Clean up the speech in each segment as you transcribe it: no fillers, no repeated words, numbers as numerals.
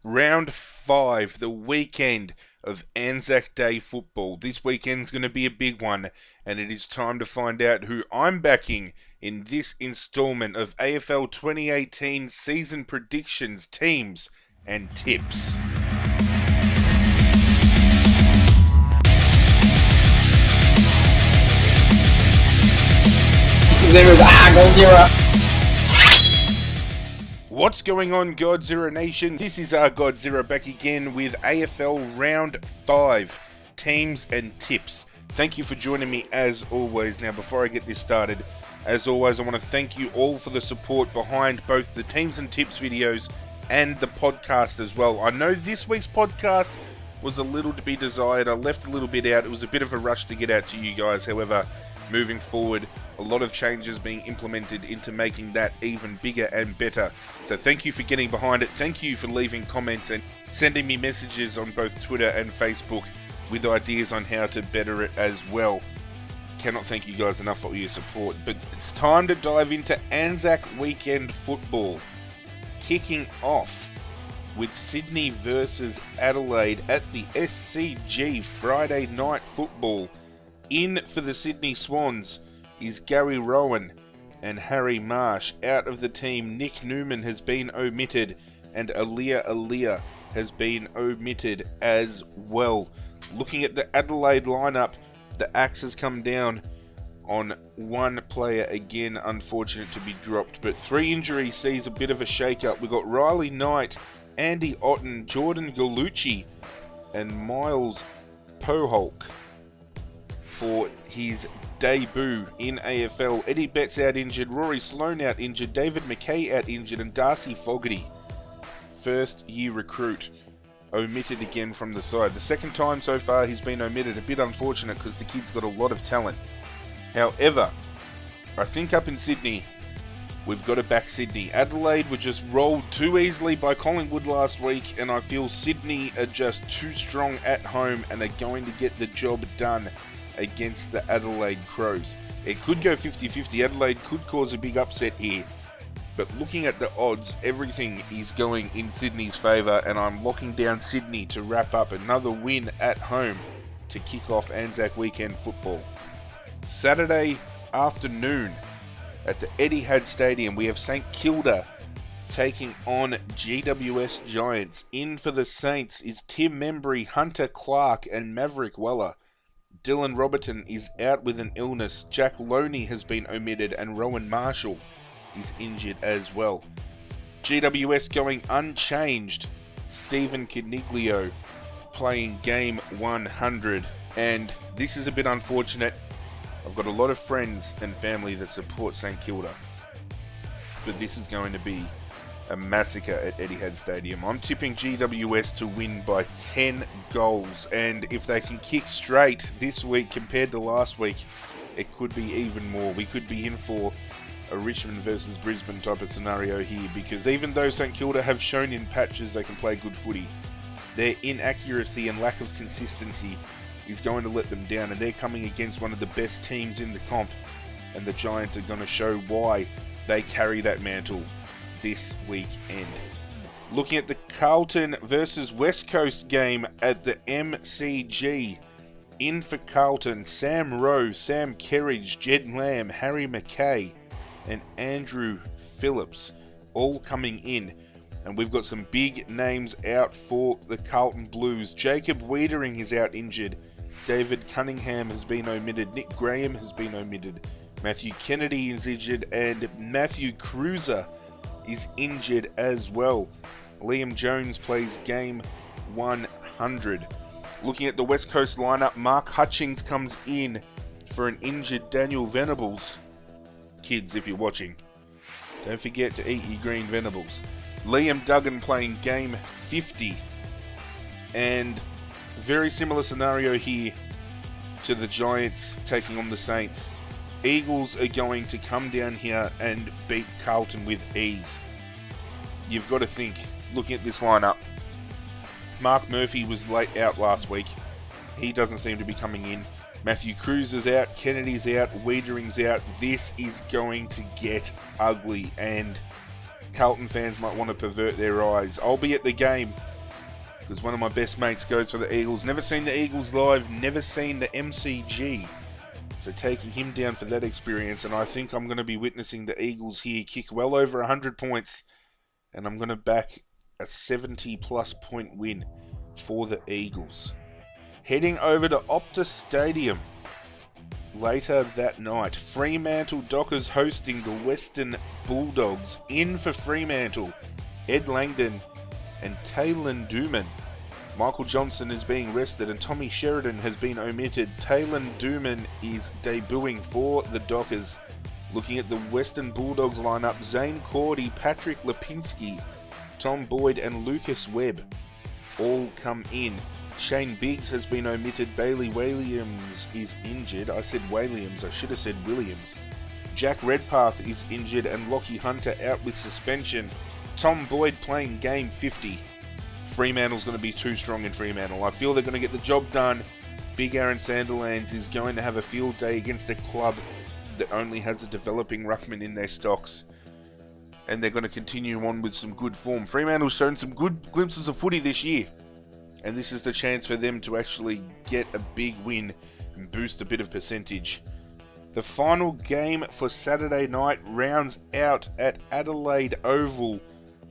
Round 5, the weekend of Anzac Day football. This weekend's going to be a big one, and it is time to find out who I'm backing in this instalment of AFL 2018 season predictions, teams, and tips. His name is Godzilla. What's going on, Godzilla Nation? This is Godzilla back again with AFL Round 5, teams and tips. Thank you for joining me as always. Now, before I get this started, as always, I want to thank you all for the support behind both the teams and tips videos and the podcast as well. I know this week's podcast was a little to be desired. I left a little bit out. It was a bit of a rush to get out to you guys. However, moving forward, a lot of changes being implemented into making that even bigger and better. So thank you for getting behind it. Thank you for leaving comments and sending me messages on both Twitter and Facebook with ideas on how to better it as well. Cannot thank you guys enough for all your support. But it's time to dive into Anzac Weekend football. Kicking off with Sydney versus Adelaide at the SCG Friday Night Football. In for the Sydney Swans is Gary Rowan and Harry Marsh. Out of the team, Nick Newman has been omitted and Aaliyah has been omitted as well. Looking at the Adelaide lineup, the axe has come down on one player again, unfortunate to be dropped, but 3 injuries sees a bit of a shake-up. We've got Riley Knight, Andy Otten, Jordan Gallucci and Miles Poholk for his debut in AFL. Eddie Betts out injured, Rory Sloane out injured, David McKay out injured, and Darcy Fogarty, first year recruit, omitted again from the side. The second time so far he's been omitted. A bit unfortunate because the kid's got a lot of talent. However, I think up in Sydney, we've got to back Sydney. Adelaide were just rolled too easily by Collingwood last week, and I feel Sydney are just too strong at home and are going to get the job done against the Adelaide Crows. It could go 50-50. Adelaide could cause a big upset here, but looking at the odds, everything is going in Sydney's favour, and I'm locking down Sydney to wrap up another win at home to kick off Anzac Weekend football. Saturday afternoon at the Etihad Stadium, we have St Kilda taking on GWS Giants. In for the Saints is Tim Membry, Hunter Clark and Maverick Weller. Dylan Robertson is out with an illness. Jack Loney has been omitted and Rowan Marshall is injured as well. GWS going unchanged. Stephen Coniglio playing game 100. And this is a bit unfortunate. I've got a lot of friends and family that support St Kilda, but this is going to be a massacre at Etihad Stadium. I'm tipping GWS to win by 10 goals, and if they can kick straight this week compared to last week, it could be even more. We could be in for a Richmond versus Brisbane type of scenario here, because even though St Kilda have shown in patches they can play good footy, their inaccuracy and lack of consistency is going to let them down, and they're coming against one of the best teams in the comp, and the Giants are going to show why they carry that mantle this weekend. Looking at the Carlton versus West Coast game at the MCG. In for Carlton, Sam Rowe, Sam Kerridge, Jed Lamb, Harry McKay and Andrew Phillips all coming in. And we've got some big names out for the Carlton Blues. Jacob Wiedering is out injured. David Cunningham has been omitted. Nick Graham has been omitted. Matthew Kennedy is injured, and Matthew Cruiser is injured as well. Liam Jones plays game 100. Looking at the West Coast lineup, Mark Hutchings comes in for an injured Daniel Venables. Kids, if you're watching, don't forget to eat your green Venables. Liam Duggan playing game 50. And very similar scenario here to the Giants taking on the Saints. Eagles are going to come down here and beat Carlton with ease. You've got to think, looking at this lineup, Mark Murphy was late out last week. He doesn't seem to be coming in. Matthew Cruz is out, Kennedy's out, Wiedering's out. This is going to get ugly, and Carlton fans might want to pervert their eyes. I'll be at the game because one of my best mates goes for the Eagles. Never seen the Eagles live, never seen the MCG. So taking him down for that experience, and I think I'm going to be witnessing the Eagles here kick well over 100 points, and I'm going to back a 70-plus point win for the Eagles. Heading over to Optus Stadium later that night, Fremantle Dockers hosting the Western Bulldogs. In for Fremantle, Ed Langdon and Taylon Dooman. Michael Johnson is being rested and Tommy Sheridan has been omitted. Taylon Dooman is debuting for the Dockers. Looking at the Western Bulldogs lineup, Zane Cordy, Patrick Lipinski, Tom Boyd and Lucas Webb all come in. Shane Biggs has been omitted. Bailey Williams is injured. I said Williams, I should have said Williams. Jack Redpath is injured and Lockie Hunter out with suspension. Tom Boyd playing game 50. Fremantle's going to be too strong in Fremantle. I feel they're going to get the job done. Big Aaron Sandilands is going to have a field day against a club that only has a developing ruckman in their stocks. And they're going to continue on with some good form. Fremantle's shown some good glimpses of footy this year. And this is the chance for them to actually get a big win and boost a bit of percentage. The final game for Saturday night rounds out at Adelaide Oval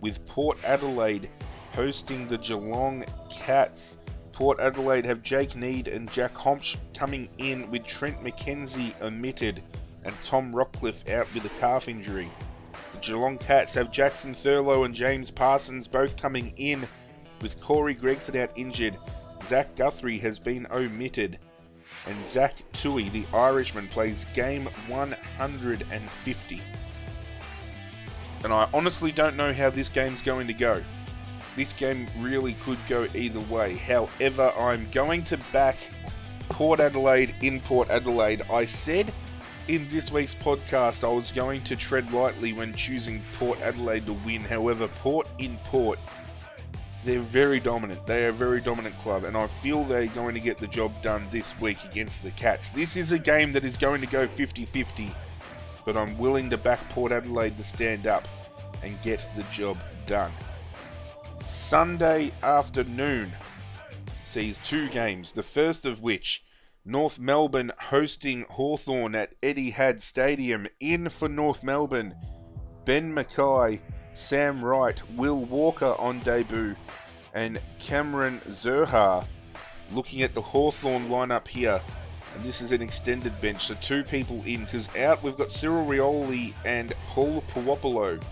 with Port Adelaide hosting the Geelong Cats. Port Adelaide have Jake Need and Jack Homsch coming in with Trent McKenzie omitted and Tom Rockcliffe out with a calf injury. The Geelong Cats have Jackson Thurlow and James Parsons both coming in with Corey Gregson out injured. Zach Guthrie has been omitted and Zach Tui, the Irishman, plays game 150. And I honestly don't know how this game's going to go. This game really could go either way. However, I'm going to back Port Adelaide in Port Adelaide. I said in this week's podcast I was going to tread lightly when choosing Port Adelaide to win. However, Port in Port, they're very dominant. They are a very dominant club, and I feel they're going to get the job done this week against the Cats. This is a game that is going to go 50-50, but I'm willing to back Port Adelaide to stand up and get the job done. Sunday afternoon sees two games, the first of which, North Melbourne hosting Hawthorn at Etihad Stadium. In for North Melbourne, Ben Mackay, Sam Wright, Will Walker on debut, and Cameron Zerha. Looking at the Hawthorn lineup here, and this is an extended bench, so two people in, because out we've got Cyril Rioli and Paul Puopolo.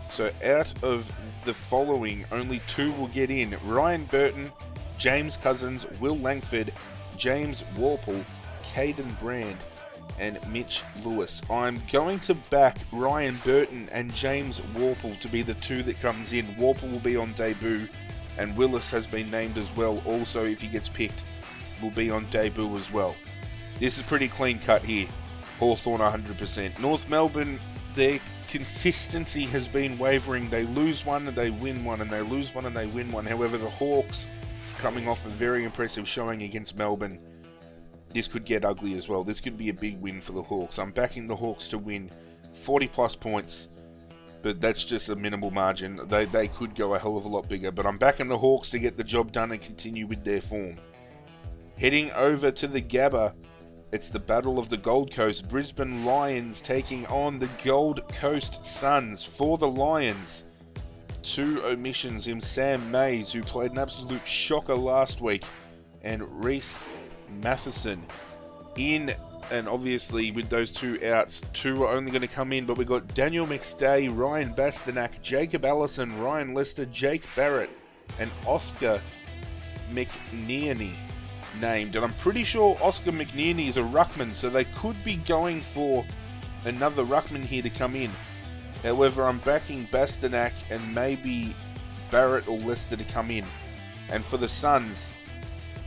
So out of the following, only two will get in. Ryan Burton, James Cousins, Will Langford, James Warple, Caden Brand, and Mitch Lewis. I'm going to back Ryan Burton and James Warple to be the two that comes in. Warple will be on debut, and Willis has been named as well. Also, if he gets picked, will be on debut as well. This is pretty clean cut here. Hawthorn 100%. North Melbourne, their consistency has been wavering. They lose one and they win one, and they lose one and they win one. However, the Hawks, coming off a very impressive showing against Melbourne, this could get ugly as well. This could be a big win for the Hawks. I'm backing the Hawks to win 40 plus points, but that's just a minimal margin. They could go a hell of a lot bigger, but I'm backing the Hawks to get the job done and continue with their form. Heading over to the Gabba, it's the Battle of the Gold Coast. Brisbane Lions taking on the Gold Coast Suns. For the Lions, two omissions in Sam Mays, who played an absolute shocker last week, and Reese Matheson in. And obviously with those two outs, two are only going to come in, but we've got Daniel McStay, Ryan Bastanak, Jacob Allison, Ryan Lester, Jake Barrett, and Oscar McNearney named. And I'm pretty sure Oscar McNearney is a ruckman, so they could be going for another ruckman here to come in. However, I'm backing Bastanak and maybe Barrett or Lester to come in. And for the Suns,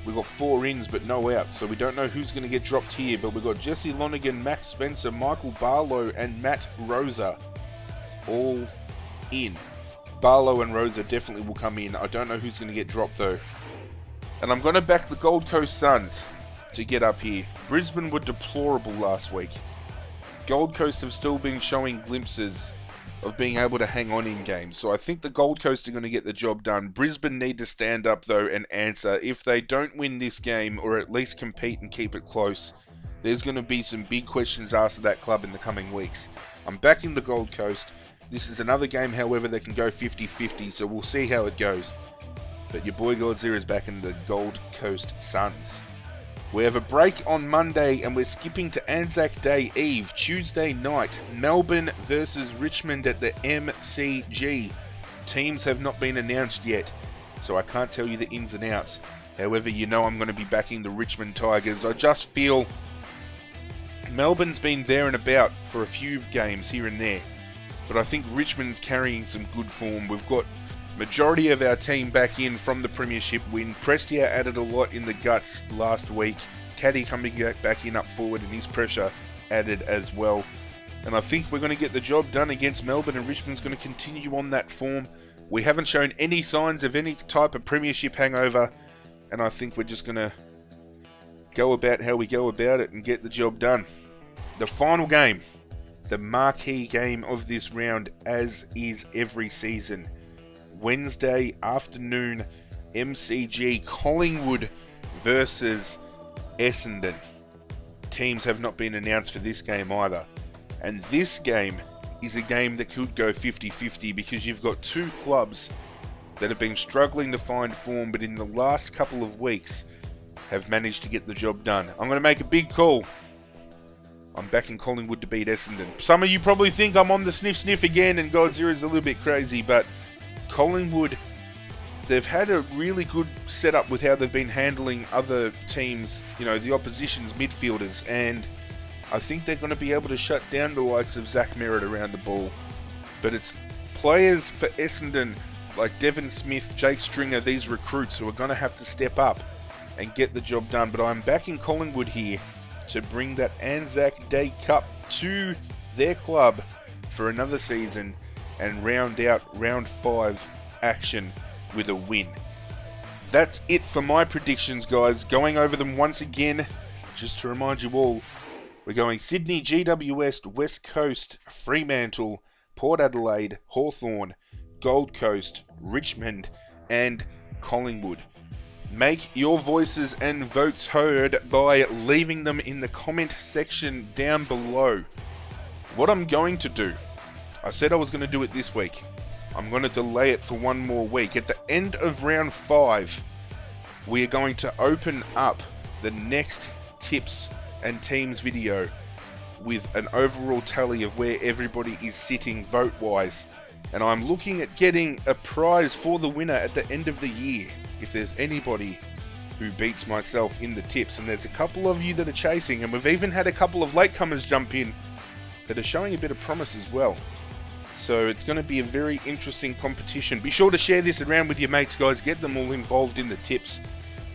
we've got four ins but no outs, so we don't know who's going to get dropped here. But we've got Jesse Lonergan, Max Spencer, Michael Barlow, and Matt Rosa all in. Barlow and Rosa definitely will come in. I don't know who's going to get dropped though. And I'm going to back the Gold Coast Suns to get up here. Brisbane were deplorable last week. Gold Coast have still been showing glimpses of being able to hang on in games. So I think the Gold Coast are going to get the job done. Brisbane need to stand up though and answer. If they don't win this game, or at least compete and keep it close, there's going to be some big questions asked of that club in the coming weeks. I'm backing the Gold Coast. This is another game, however, that can go 50-50, so we'll see how it goes. But your boy Godzilla is back in the Gold Coast Suns. We have a break on Monday and we're skipping to Anzac Day Eve, Tuesday night. Melbourne versus Richmond at the MCG. Teams have not been announced yet, so I can't tell you the ins and outs. However, you know I'm going to be backing the Richmond Tigers. I just feel Melbourne's been there and about for a few games here and there, but I think Richmond's carrying some good form. We've got majority of our team back in from the premiership win. Prestia added a lot in the guts last week. Caddy coming back in up forward, and his pressure added as well. And I think we're going to get the job done against Melbourne, and Richmond's going to continue on that form. We haven't shown any signs of any type of premiership hangover, and I think we're just going to go about how we go about it and get the job done. The final game, the marquee game of this round, as is every season. Wednesday afternoon, MCG, Collingwood versus Essendon. Teams have not been announced for this game either. And this game is a game that could go 50-50 because you've got two clubs that have been struggling to find form, but in the last couple of weeks have managed to get the job done. I'm going to make a big call. I'm backing Collingwood to beat Essendon. Some of you probably think I'm on the sniff again and Godzilla's a little bit crazy, but Collingwood, they've had a really good setup with how they've been handling other teams, you know, the opposition's midfielders, and I think they're going to be able to shut down the likes of Zach Merritt around the ball. But it's players for Essendon like Devon Smith, Jake Stringer, these recruits who are going to have to step up and get the job done. But I'm backing Collingwood here to bring that Anzac Day Cup to their club for another season and round out round 5 action with a win. That's it for my predictions, guys. Going over them once again, just to remind you all, we're going Sydney, GWS, West Coast, Fremantle, Port Adelaide, Hawthorn, Gold Coast, Richmond, and Collingwood. Make your voices and votes heard by leaving them in the comment section down below. What I'm going to do, I said I was going to do it this week. I'm going to delay it for one more week. At the end of round 5, we are going to open up the next tips and teams video with an overall tally of where everybody is sitting vote-wise. And I'm looking at getting a prize for the winner at the end of the year, if there's anybody who beats myself in the tips. And there's a couple of you that are chasing, and we've even had a couple of latecomers jump in that are showing a bit of promise as well. So it's going to be a very interesting competition. Be sure to share this around with your mates, guys. Get them all involved in the tips.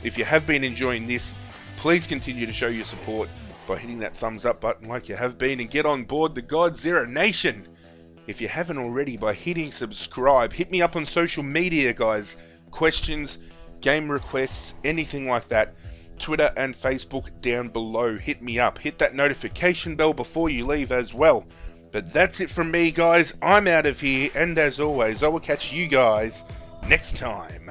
If you have been enjoying this, please continue to show your support by hitting that thumbs up button like you have been, and get on board the Godzilla Nation. If you haven't already, by hitting subscribe. Hit me up on social media, guys. Questions, game requests, anything like that. Twitter and Facebook down below. Hit me up. Hit that notification bell before you leave as well. But that's it from me, guys. I'm out of here, and as always, I will catch you guys next time.